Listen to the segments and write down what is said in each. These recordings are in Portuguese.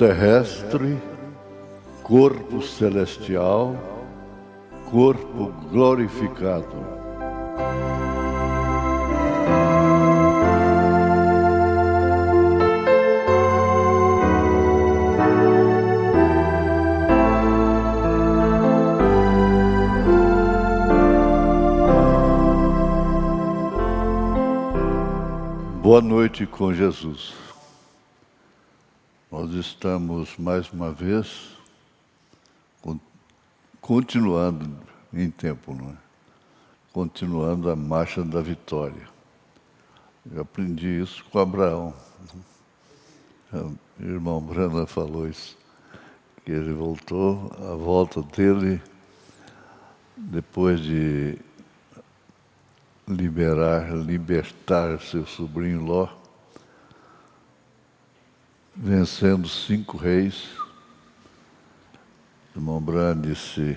terrestre, corpo celestial, corpo glorificado. Boa noite com Jesus. Nós estamos mais uma vez continuando em tempo, não é? Continuando a marcha da vitória. Eu aprendi isso com Abraão. O irmão Brana falou isso, que ele voltou, a volta dele, depois de libertar seu sobrinho Ló, vencendo 5 reis. O irmão Brana disse,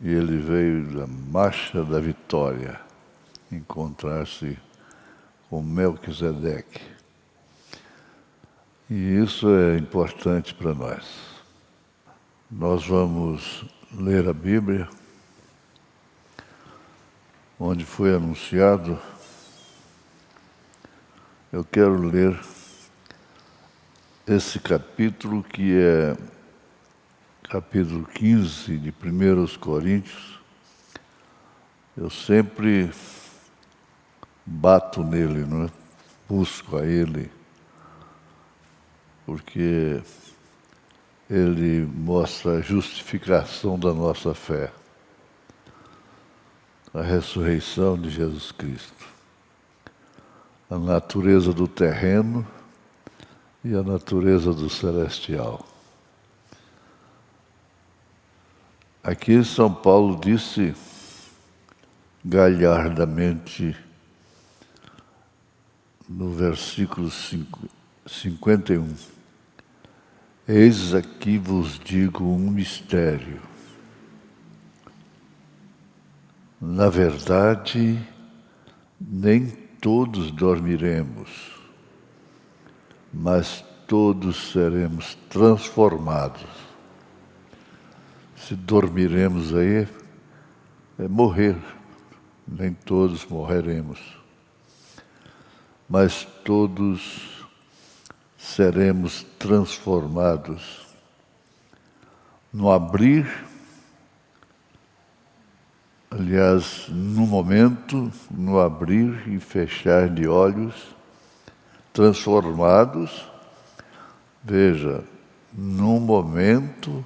e ele veio da marcha da vitória, encontrar-se com Melquisedeque. E isso é importante para nós. Nós vamos ler a Bíblia, onde foi anunciado. Eu quero ler esse capítulo, que é capítulo 15 de 1 Coríntios. Eu sempre bato nele, não é? Busco a ele, porque ele mostra a justificação da nossa fé, a ressurreição de Jesus Cristo, a natureza do terreno e a natureza do celestial. Aqui São Paulo disse galhardamente, no versículo 51, eis aqui vos digo um mistério. Na verdade, nem todos dormiremos, mas todos seremos transformados. Se dormiremos aí, é morrer. Nem todos morreremos, mas todos seremos transformados no abrir, aliás, no momento, no abrir e fechar de olhos, transformados, veja, no momento,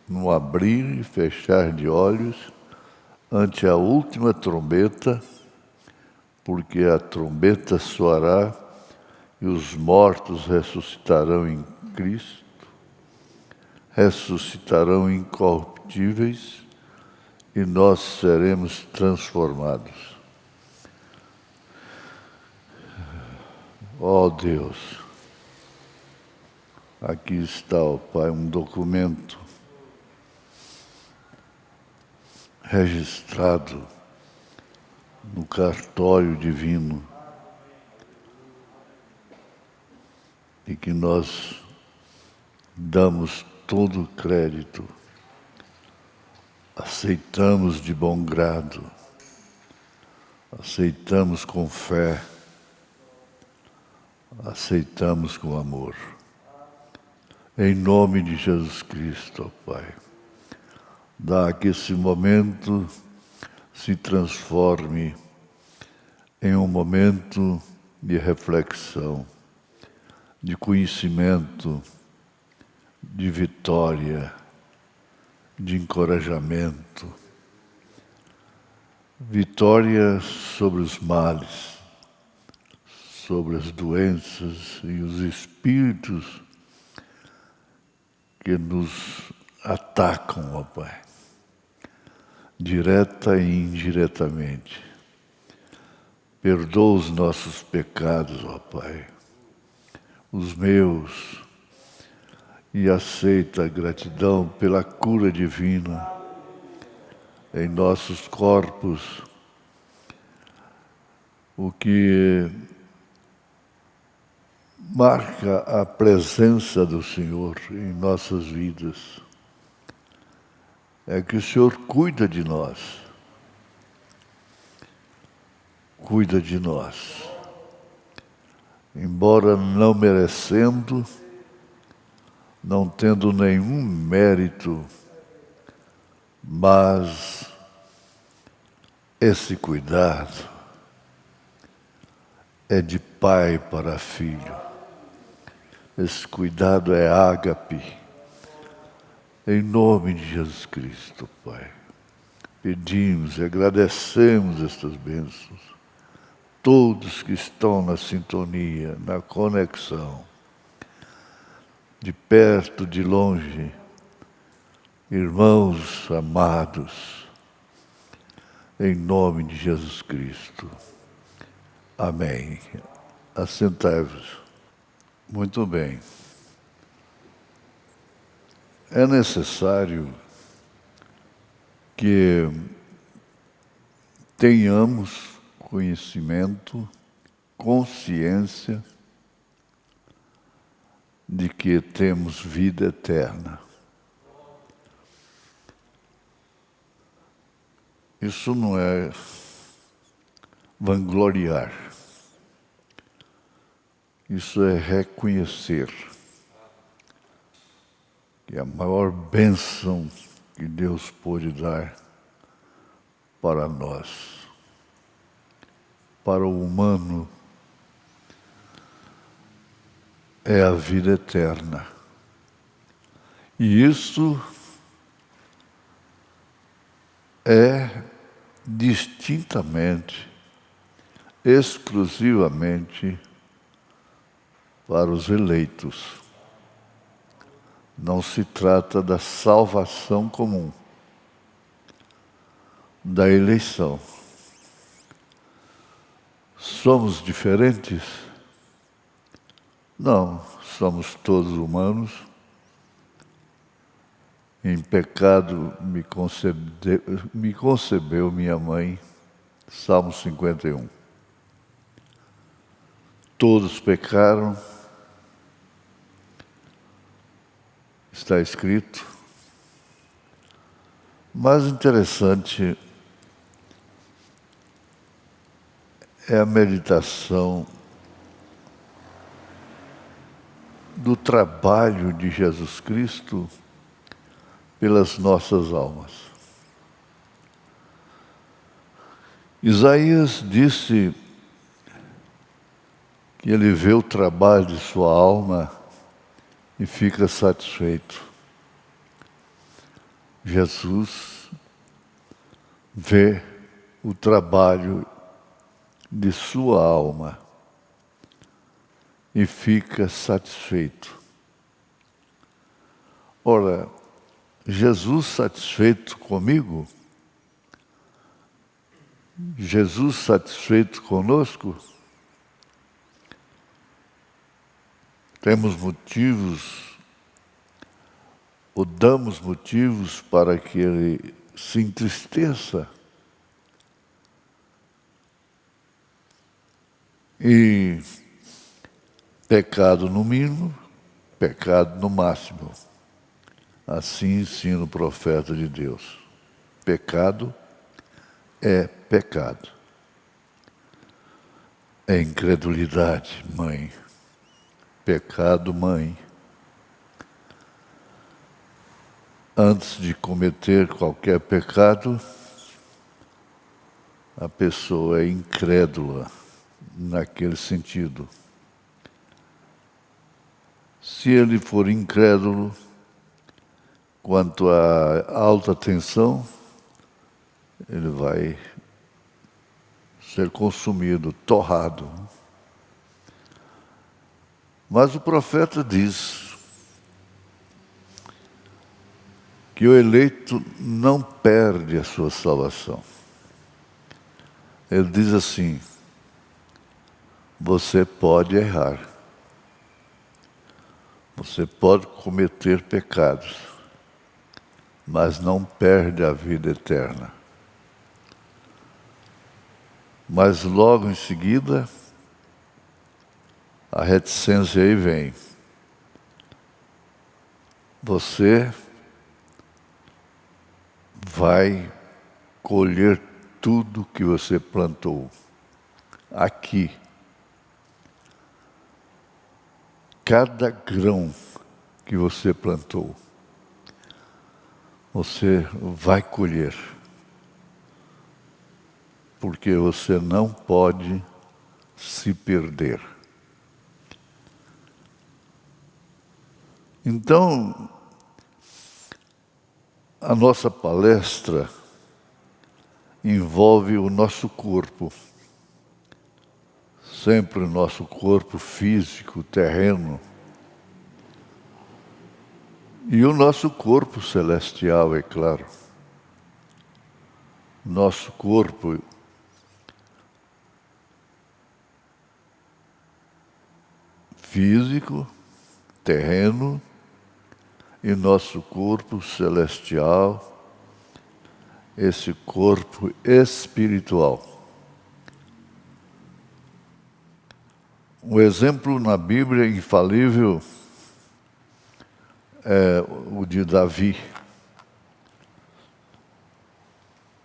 no abrir e fechar de olhos, ante a última trombeta, porque a trombeta soará e os mortos ressuscitarão em Cristo, ressuscitarão incorruptíveis e nós seremos transformados. Ó Deus, aqui está, ó Pai, um documento registrado no cartório divino e que nós damos todo o crédito, aceitamos de bom grado, aceitamos com fé, aceitamos com amor. Em nome de Jesus Cristo, ó Pai, dá que esse momento se transforme em um momento de reflexão, de conhecimento, de vitória, de encorajamento, vitória sobre os males, sobre as doenças e os espíritos que nos atacam, ó Pai, direta e indiretamente. Perdoa os nossos pecados, ó Pai, os meus, e aceita a gratidão pela cura divina em nossos corpos, o que marca a presença do Senhor em nossas vidas é que o Senhor cuida de nós. Cuida de nós. Embora não merecendo, não tendo nenhum mérito, mas esse cuidado é de pai para filho. Esse cuidado é ágape. Em nome de Jesus Cristo, Pai, pedimos e agradecemos estas bênçãos. Todos que estão na sintonia, na conexão, de perto, de longe, irmãos amados, em nome de Jesus Cristo. Amém. Assentai-vos. Muito bem. É necessário que tenhamos conhecimento, consciência de que temos vida eterna. Isso não é vangloriar. Isso é reconhecer que a maior bênção que Deus pôde dar para nós, para o humano, é a vida eterna. E isso é distintamente, exclusivamente para os eleitos. Não se trata da salvação comum, da eleição. Somos diferentes? Não, somos todos humanos. Em pecado me concebeu minha mãe, Salmo 51. Todos pecaram, está escrito. Mais interessante é a meditação do trabalho de Jesus Cristo pelas nossas almas. Isaías disse que ele vê o trabalho de sua alma e fica satisfeito. Jesus vê o trabalho de sua alma e fica satisfeito. Ora, Jesus satisfeito comigo? Jesus satisfeito conosco? Temos motivos, ou damos motivos para que ele se entristeça? E pecado no mínimo, pecado no máximo. Assim ensina o profeta de Deus. Pecado é pecado. É incredulidade, mãe. Pecado, mãe. Antes de cometer qualquer pecado, a pessoa é incrédula naquele sentido. Se ele for incrédulo quanto à alta tensão, ele vai ser consumido, torrado. Mas o profeta diz que o eleito não perde a sua salvação. Ele diz assim: você pode errar, você pode cometer pecados, mas não perde a vida eterna. Mas logo em seguida, a reticência aí vem. Você vai colher tudo que você plantou aqui. Cada grão que você plantou, você vai colher. Porque você não pode se perder. Então, a nossa palestra envolve o nosso corpo. Sempre o nosso corpo físico, terreno. E o nosso corpo celestial, é claro. Nosso corpo físico, terreno, e nosso corpo celestial, esse corpo espiritual. Um exemplo na Bíblia infalível é o de Davi.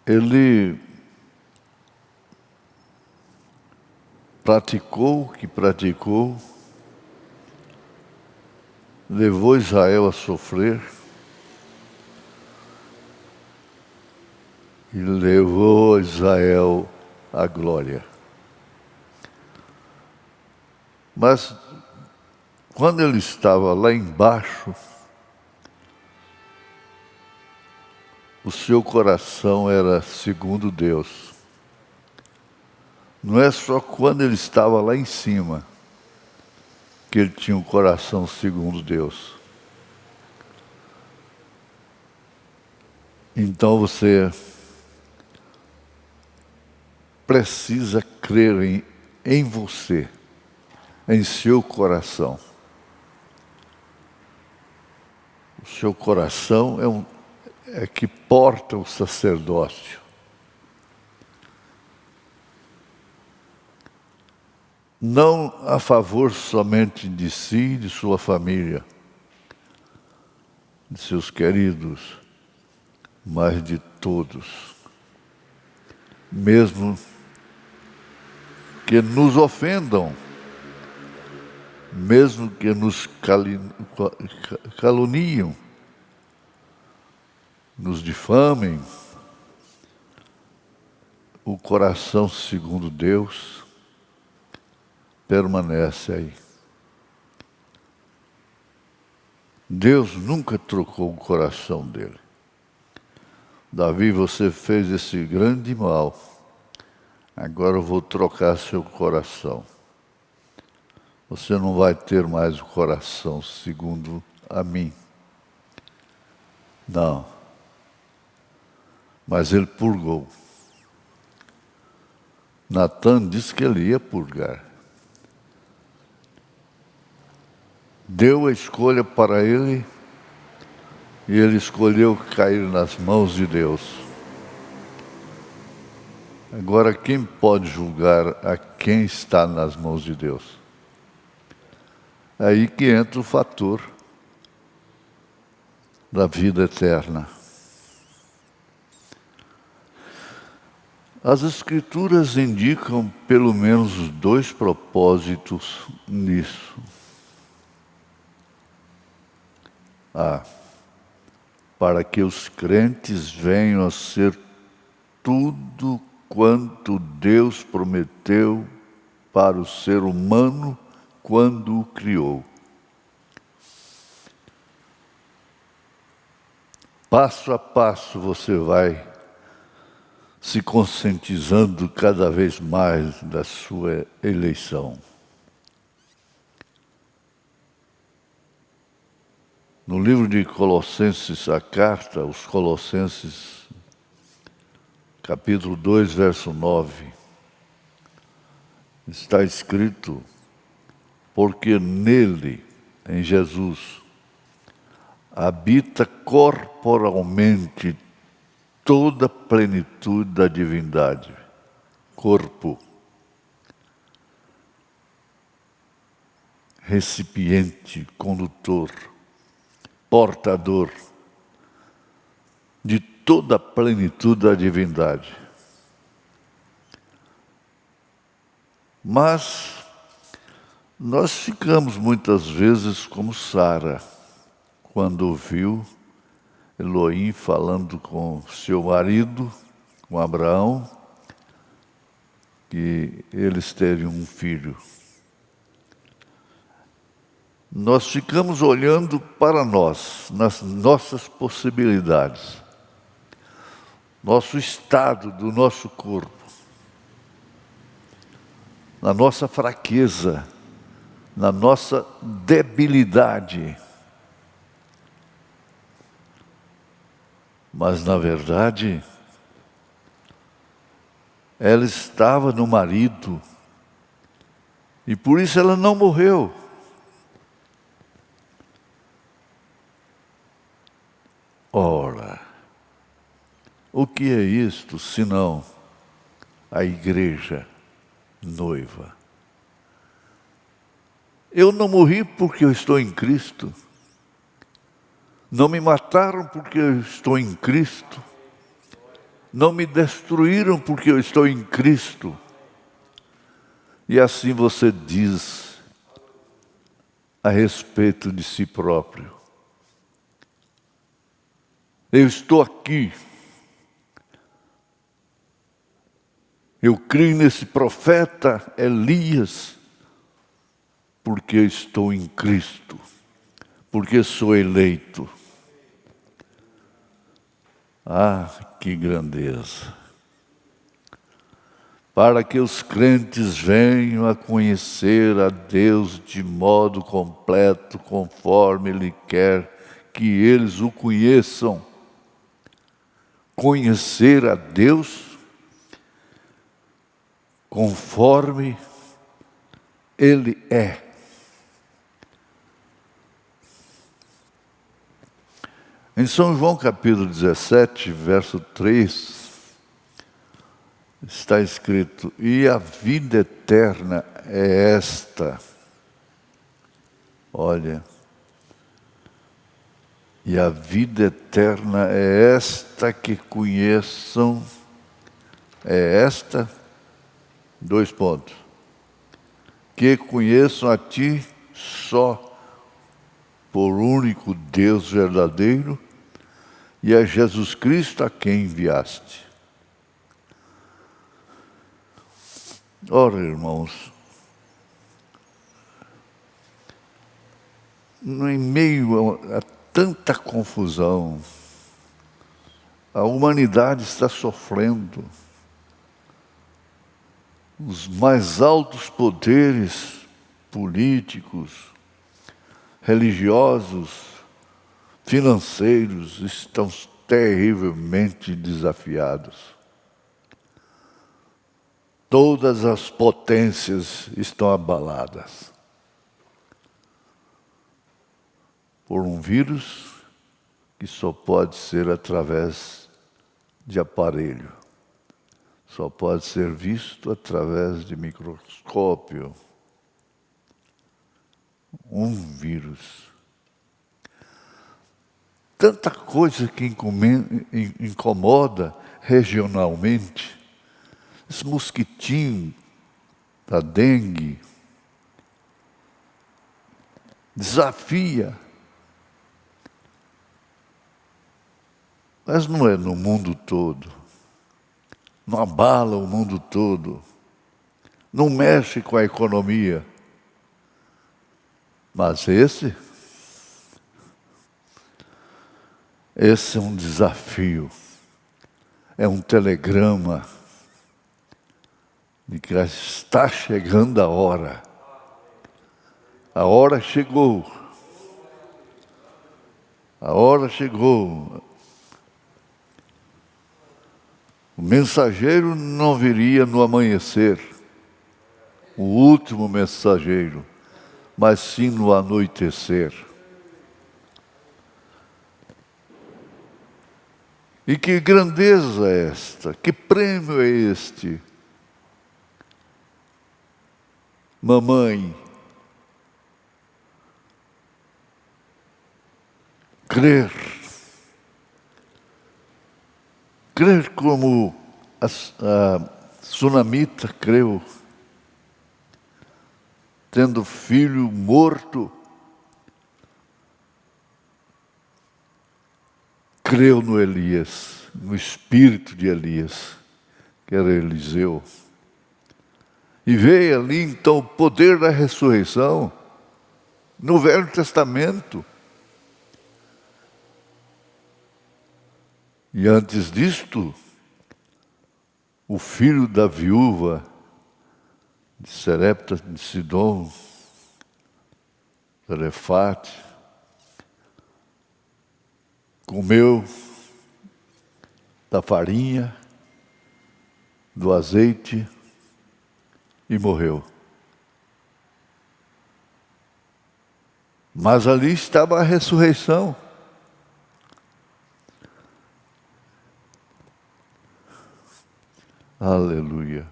Ele praticou o que praticou, levou Israel a sofrer e levou Israel à glória. Mas, quando ele estava lá embaixo, o seu coração era segundo Deus. Não é só quando ele estava lá em cima que ele tinha um coração segundo Deus. Então você precisa crer em você, em seu coração. O seu coração é que porta o sacerdócio. Não a favor somente de si e de sua família, de seus queridos, mas de todos. Mesmo que nos ofendam, mesmo que nos caluniam, nos difamem, o coração segundo Deus permanece aí. Deus nunca trocou o coração dele. Davi, você fez esse grande mal, agora eu vou trocar seu coração. Você não vai ter mais o coração segundo a mim. Não. Mas ele purgou. Natan disse que ele ia purgar. Deu a escolha para ele e ele escolheu cair nas mãos de Deus. Agora, quem pode julgar a quem está nas mãos de Deus? É aí que entra o fator da vida eterna. As Escrituras indicam pelo menos 2 propósitos nisso. Para que os crentes venham a ser tudo quanto Deus prometeu para o ser humano quando o criou. Passo a passo você vai se conscientizando cada vez mais da sua eleição. No livro de Colossenses, a carta aos Colossenses, capítulo 2, verso 9, está escrito: porque nele, em Jesus, habita corporalmente toda a plenitude da divindade. Corpo. recipiente, condutor, portador de toda a plenitude da divindade. Mas nós ficamos muitas vezes como Sara, quando ouviu Elohim falando com seu marido, com Abraão, que eles teriam um filho. Nós ficamos olhando para nós, nas nossas possibilidades, nosso estado do nosso corpo, na nossa fraqueza, na nossa debilidade. Mas, na verdade, ela estava no marido e por isso ela não morreu. Ora, o que é isto senão a igreja noiva? Eu não morri porque eu estou em Cristo. Não me mataram porque eu estou em Cristo. Não me destruíram porque eu estou em Cristo. E assim você diz a respeito de si próprio. Eu estou aqui. Eu creio nesse profeta Elias, porque eu estou em Cristo, porque sou eleito. Ah, que grandeza! Para que os crentes venham a conhecer a Deus de modo completo, conforme Ele quer que eles o conheçam. Conhecer a Deus conforme Ele é. Em São João capítulo 17, verso 3, está escrito: e a vida eterna é esta. Olha, e a vida eterna é esta, que conheçam, dois pontos, que conheçam a Ti só, por único Deus verdadeiro, e a Jesus Cristo a quem enviaste. Ora, irmãos, em meio a tanta confusão, a humanidade está sofrendo. Os mais altos poderes políticos, religiosos, financeiros estão terrivelmente desafiados. Todas as potências estão abaladas por um vírus que só pode ser através de aparelho, só pode ser visto através de microscópio. Um vírus. Tanta coisa que incomoda regionalmente. Esse mosquitinho da dengue desafia. Mas não é no mundo todo. Não abala o mundo todo. Não mexe com a economia. Mas esse é um desafio. É um telegrama de que está chegando a hora. A hora chegou. A hora chegou. O mensageiro não viria no amanhecer, o último mensageiro, mas sim no anoitecer. E que grandeza é esta? Que prêmio é este? Mamãe, crer. Crer como a sunamita creu, tendo filho morto, creu no Elias, no espírito de Elias, que era Eliseu. E veio ali então o poder da ressurreição no Velho Testamento. E antes disto, o filho da viúva de Serepta de Sidom, Zarefate, comeu da farinha, do azeite e morreu. Mas ali estava a ressurreição. Aleluia.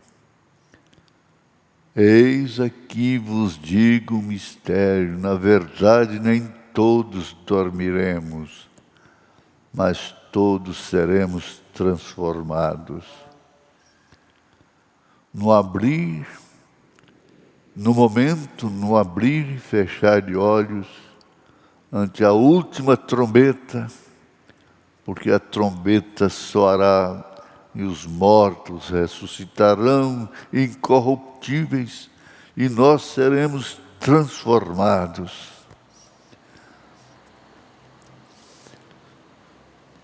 Eis aqui vos digo um mistério, na verdade nem todos dormiremos, mas todos seremos transformados. No abrir, no momento, no abrir e fechar de olhos, ante a última trombeta, porque a trombeta soará e os mortos ressuscitarão incorruptíveis e nós seremos transformados.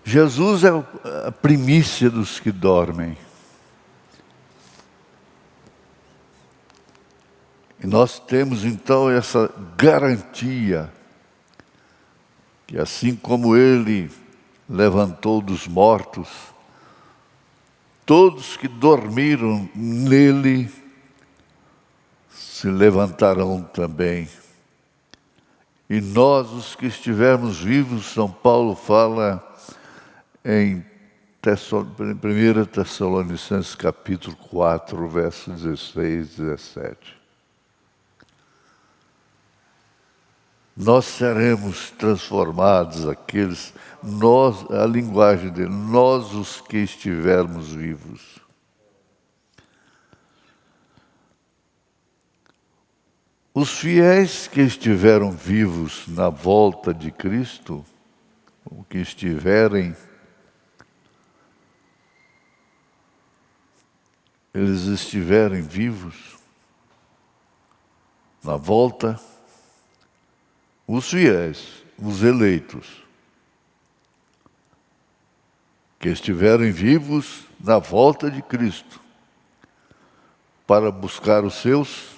Jesus é a primícia dos que dormem. E nós temos então essa garantia que assim como Ele levantou dos mortos, todos que dormiram nele se levantarão também. E nós, os que estivermos vivos, São Paulo fala em 1 Tessalonicenses capítulo 4, versos 16 e 17. Nós seremos transformados, a linguagem dele, nós os que estivermos vivos. Os fiéis que estiveram vivos na volta de Cristo, ou que estiverem, eles estiverem vivos na volta, os fiéis, os eleitos, que estiverem vivos na volta de Cristo, para buscar os seus,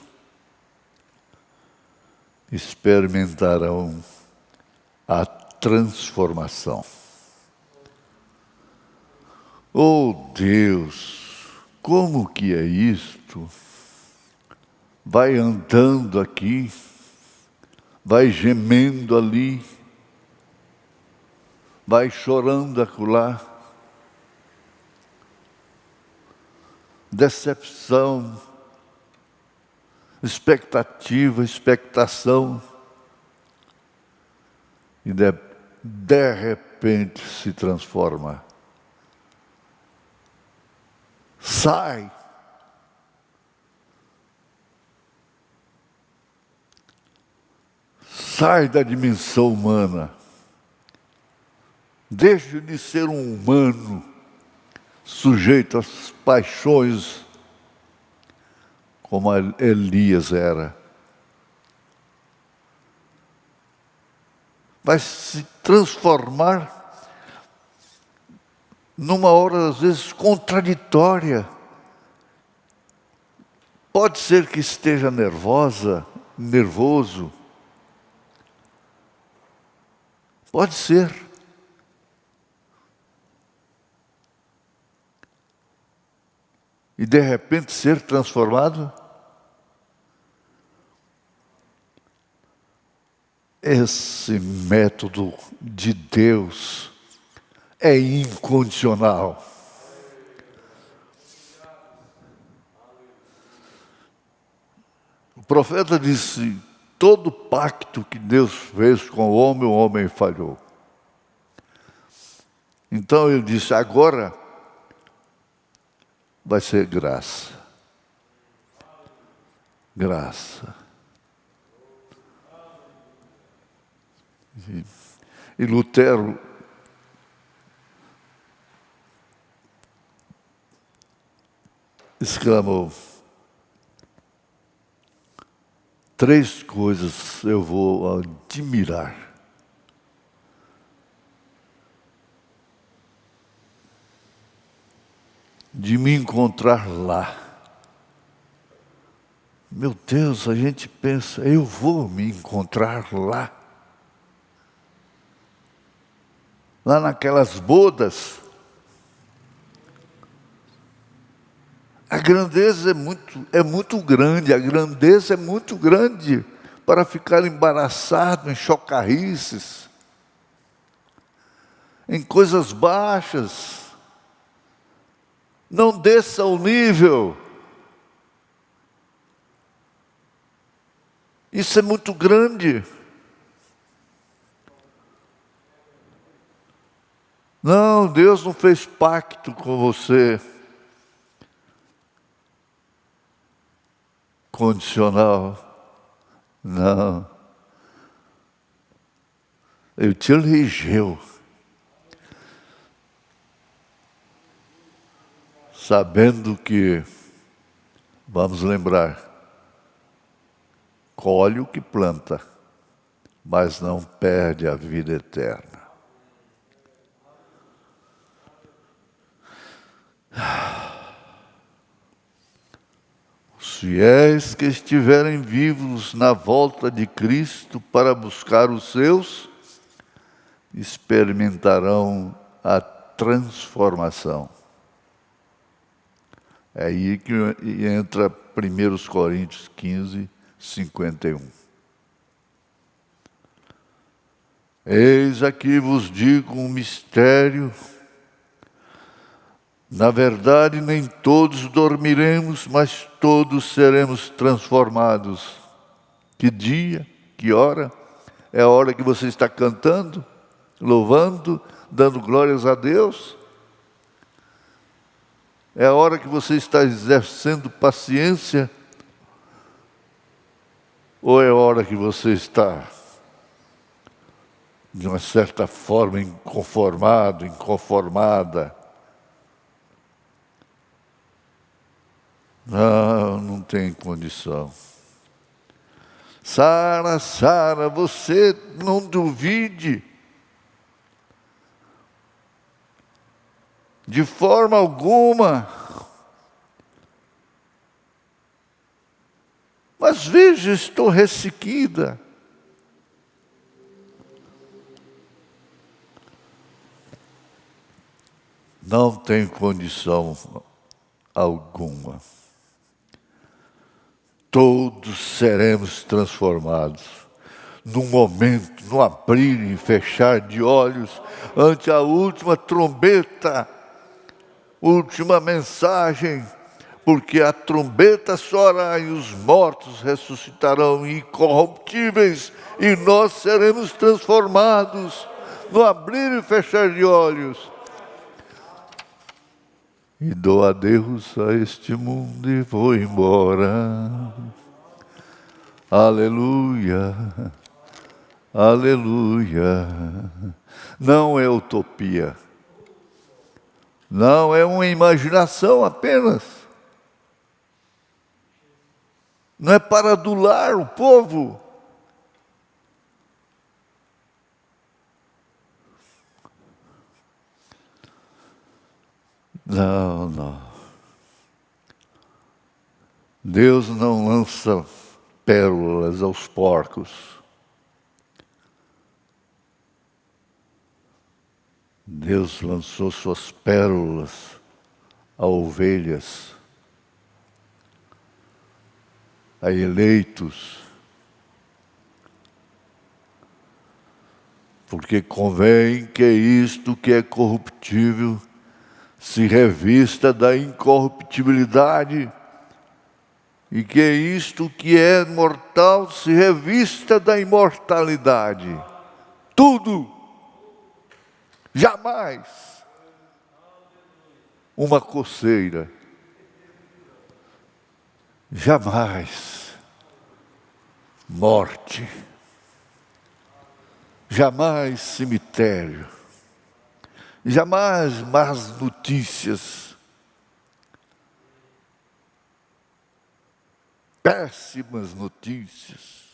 experimentarão a transformação. Oh Deus, como que é isto? Vai andando aqui, vai gemendo ali, vai chorando acolá. Decepção, expectativa, expectação. E de repente se transforma. Sai. Sai da dimensão humana. Deixe de ser um humano sujeito às paixões como Elias era. Vai se transformar numa hora, às vezes, contraditória. Pode ser que esteja nervoso. Pode ser. E de repente ser transformado. Esse método de Deus é incondicional. O profeta disse: todo pacto que Deus fez com o homem falhou. Então ele disse, agora vai ser graça. Graça. E Lutero exclamou, 3 coisas eu vou admirar. De me encontrar lá. Meu Deus, a gente pensa, eu vou me encontrar lá. Lá naquelas bodas. A grandeza é muito grande, a grandeza é muito grande para ficar embaraçado em chocarrices, em coisas baixas. Não desça o nível. Isso é muito grande. Não, Deus não fez pacto com você condicional. Não. Ele te elegeu, sabendo que, vamos lembrar, colhe o que planta, mas não perde a vida eterna. Os fiéis que estiverem vivos na volta de Cristo para buscar os seus, experimentarão a transformação. É aí que entra 1 Coríntios 15, 51. Eis aqui vos digo um mistério. Na verdade, nem todos dormiremos, mas todos seremos transformados. Que dia, que hora? É a hora que você está cantando, louvando, dando glórias a Deus? É a hora que você está exercendo paciência? Ou é a hora que você está, de uma certa forma, inconformado, inconformada? Não tem condição. Sara, Sara, você não duvide. De forma alguma. Mas veja, estou ressequida. Não tem condição alguma. Todos seremos transformados. Num momento, no abrir e fechar de olhos, ante a última trombeta, última mensagem, porque a trombeta soará e os mortos ressuscitarão incorruptíveis e nós seremos transformados no abrir e fechar de olhos. E dou adeus a este mundo e vou embora. Aleluia, aleluia. Não é utopia. Não é uma imaginação apenas. Não é para adular o povo. Não, não. Deus não lança pérolas aos porcos. Deus lançou suas pérolas a ovelhas, a eleitos, porque convém que isto que é corruptível se revista da incorruptibilidade, e que isto que é mortal se revista da imortalidade. Tudo, jamais, uma coceira. Jamais morte, jamais cemitério, jamais más notícias, péssimas notícias.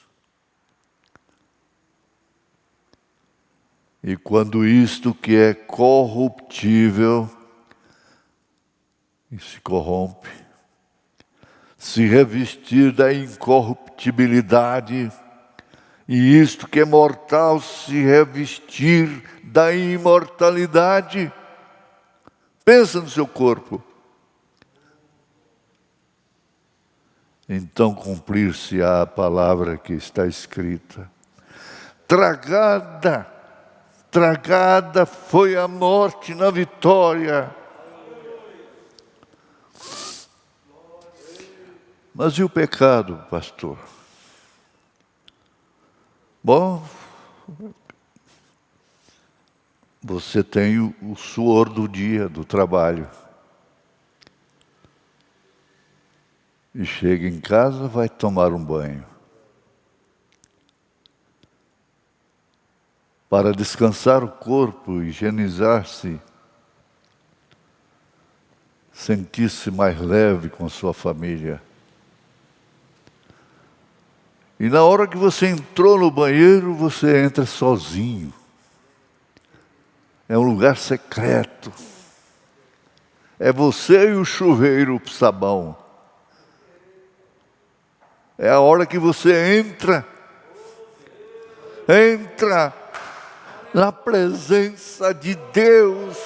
E quando isto que é corruptível e se corrompe, se revestir da incorruptibilidade, e isto que é mortal se revestir da imortalidade. Pensa no seu corpo. Então cumprir-se-á a palavra que está escrita. Tragada foi a morte na vitória. Mas e o pecado, pastor? Bom, você tem o suor do dia, do trabalho. E chega em casa, vai tomar um banho. Para descansar o corpo, higienizar-se, sentir-se mais leve com sua família. E na hora que você entrou no banheiro, você entra sozinho. É um lugar secreto. É você e o chuveiro, o sabão. É a hora que você entra na presença de Deus.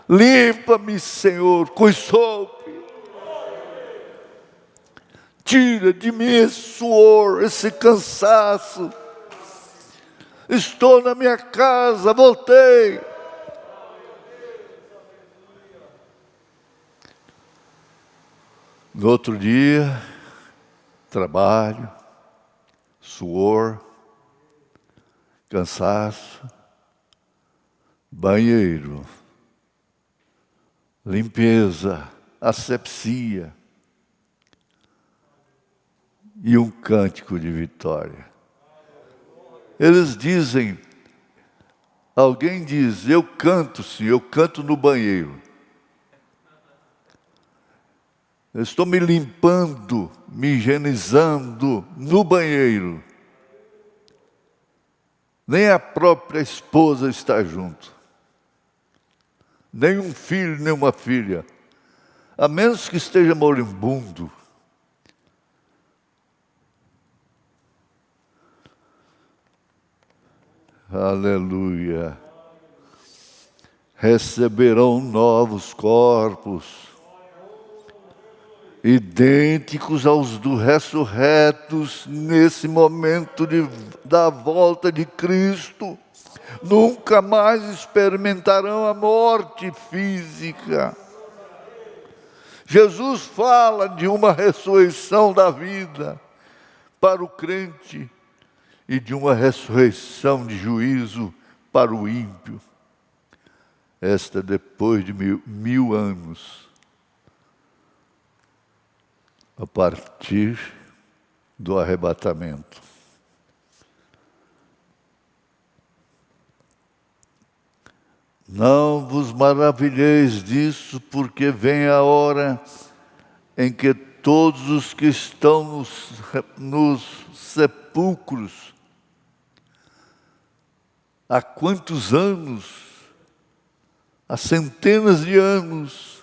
Limpa-me, Senhor, com sopo. Tira de mim esse suor, esse cansaço. Estou na minha casa, voltei. No outro dia, trabalho, suor, cansaço, banheiro, limpeza, asepsia e um cântico de vitória. Eles dizem, alguém diz, eu canto sim, eu canto no banheiro. Eu estou me limpando, me higienizando no banheiro. Nem a própria esposa está junto. Nem um filho, nem uma filha. A menos que esteja moribundo. Aleluia. Receberão novos corpos, idênticos aos dos ressurretos nesse momento da volta de Cristo. Nunca mais experimentarão a morte física. Jesus fala de uma ressurreição da vida para o crente e de uma ressurreição de juízo para o ímpio. Esta depois de mil anos, a partir do arrebatamento. Não vos maravilheis disso, porque vem a hora em que todos os que estão nos sepulcros, há quantos anos, há centenas de anos,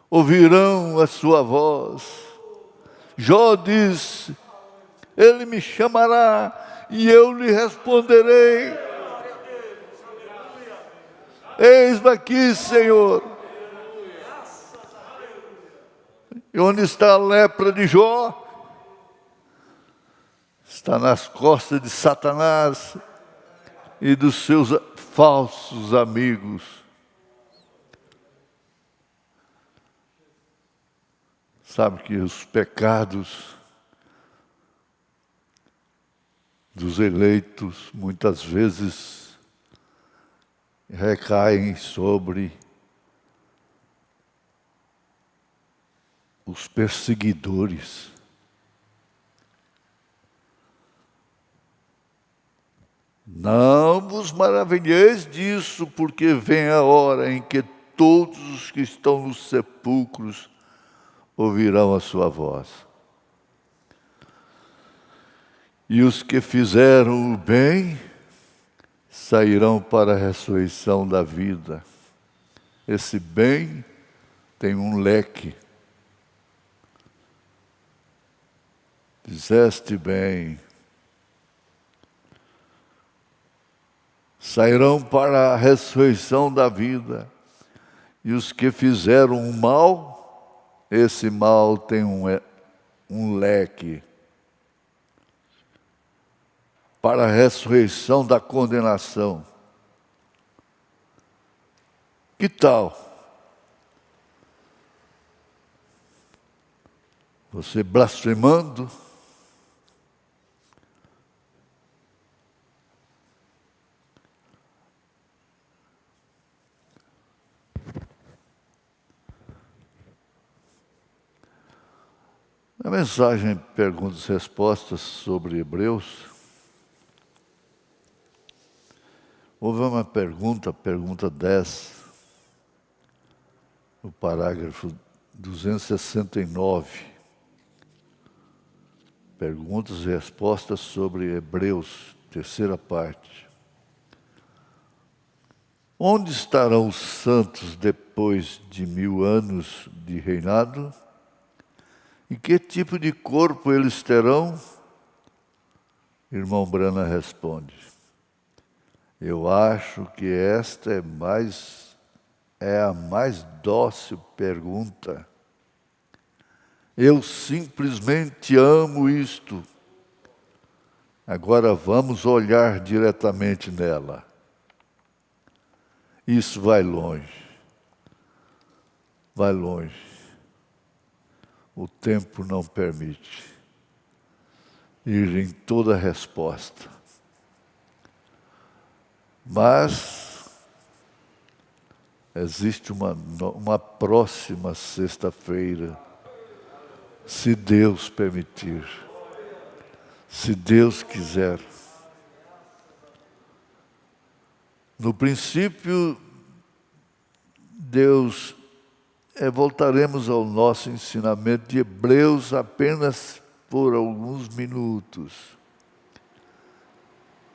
ouvirão a sua voz. Jó disse, ele me chamará e eu lhe responderei. Eis-me aqui, Senhor. E onde está a lepra de Jó? Está nas costas de Satanás e dos seus falsos amigos. Sabe que os pecados dos eleitos, muitas vezes, recaem sobre os perseguidores. Não vos maravilheis disso, porque vem a hora em que todos os que estão nos sepulcros ouvirão a sua voz. E os que fizeram o bem sairão para a ressurreição da vida. Esse bem tem um leque. Fizeste bem. Sairão para a ressurreição da vida. E os que fizeram o mal, esse mal tem um leque para a ressurreição da condenação. Que tal? Você blasfemando, a mensagem Perguntas e Respostas sobre Hebreus, houve uma pergunta 10, no parágrafo 269. Perguntas e Respostas sobre Hebreus, terceira parte. Onde estarão os santos depois de 1000 anos de reinado? E que tipo de corpo eles terão? Irmão Brana responde: eu acho que esta é a mais dócil pergunta. Eu simplesmente amo isto. Agora vamos olhar diretamente nela. Isso vai longe. Vai longe. O tempo não permite ir em toda a resposta. Mas existe uma próxima sexta-feira, se Deus permitir, se Deus quiser. No princípio, voltaremos ao nosso ensinamento de Hebreus apenas por alguns minutos.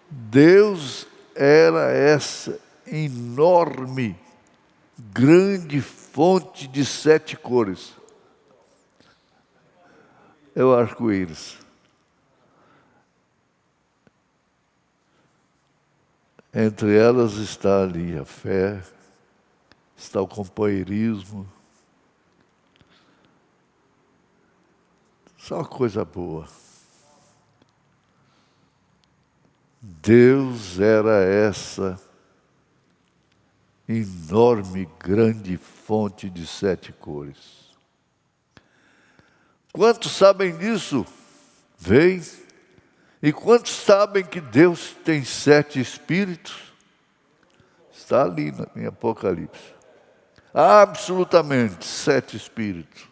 Deus era essa enorme, grande fonte de 7 cores. É o arco-íris. Entre elas está ali a fé, está o companheirismo. Só uma coisa boa. Deus era essa enorme, grande fonte de 7 cores. Quantos sabem disso? Vem. E quantos sabem que Deus tem 7 espíritos? Está ali em Apocalipse. Absolutamente 7 espíritos.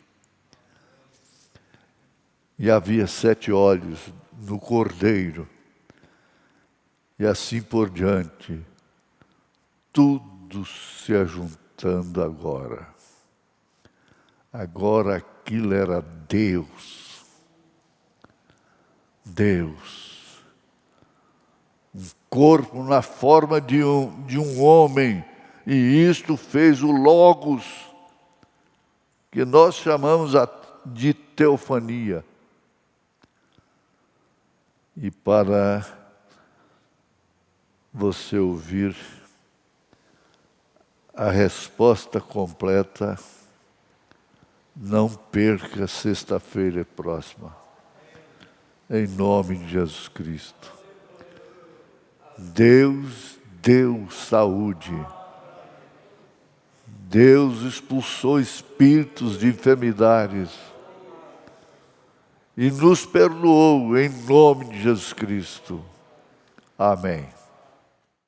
E havia 7 olhos no Cordeiro. E assim por diante. Tudo se ajuntando agora. Agora aquilo era Deus. Deus. Um corpo na forma de um homem. E isto fez o Logos, que nós chamamos de teofania. E para você ouvir a resposta completa, não perca sexta-feira próxima. Em nome de Jesus Cristo. Deus deu saúde. Deus expulsou espíritos de enfermidades. E nos perdoou em nome de Jesus Cristo. Amém.